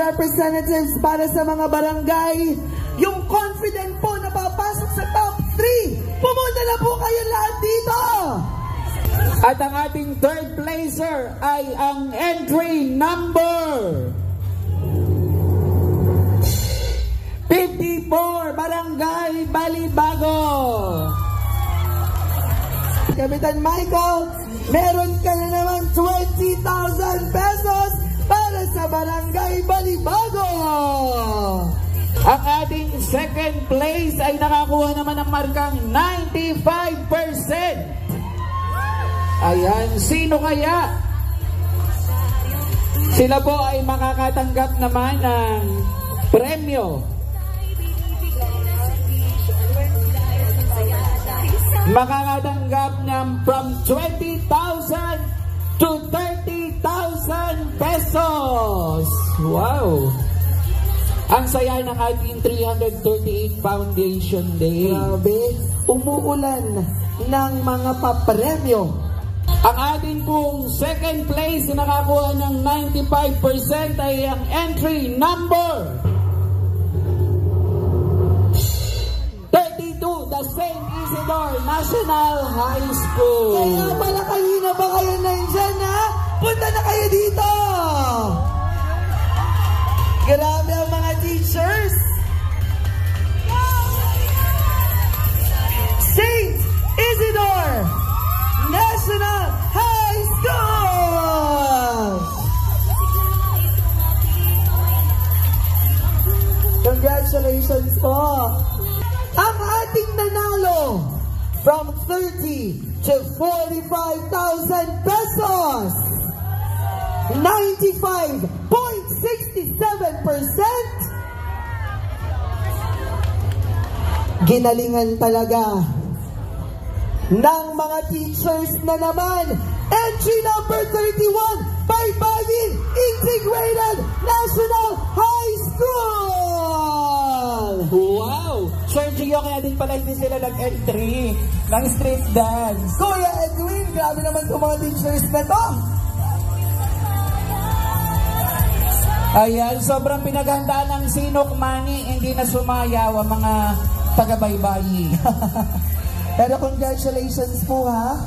representatives para sa mga barangay. Yung confident po na papasok sa top 3, pumunta na po kayo lahat dito! At ang ating third placer ay ang entry number 54, Barangay Balibago. Kapitan Michael, meron ka na naman 20,000 pesos para sa Barangay Balibago. Ang ating second place ay nakakuha naman ng markang 95%. Ayan, sino kaya? Sila po ay makakatanggap naman ng premyo. Makakatanggap ng from 20,000 to 30,000 pesos. Wow! Ang saya ng ating 338 Foundation Day. Grabe, umuulan ng mga papremyo. Ang ating pong second place na nakakuha ng 95% ay ang entry number 32, the St. Isidore National High School. Kaya pala kanina ba kayo nandyan, ha? Punta na kayo dito! Grabe ang mga teachers! St. Isidore National High School! Congratulations po! Ang ating nanalo from 30 to 45,000 pesos! 95.67%! Ginalingan talaga ng mga teachers na naman. Entry number 31, Baybagin Integrated National High School! Wow! Sergio, kaya din pala hindi sila nag-entry ng street dance. Kuya Edwin, grabe naman itong mga teachers na to. Ayan, sobrang pinaghandaan ng Sinok Money, hindi na sumayaw ang mga taga-baybayi. Pero congratulations po, ha.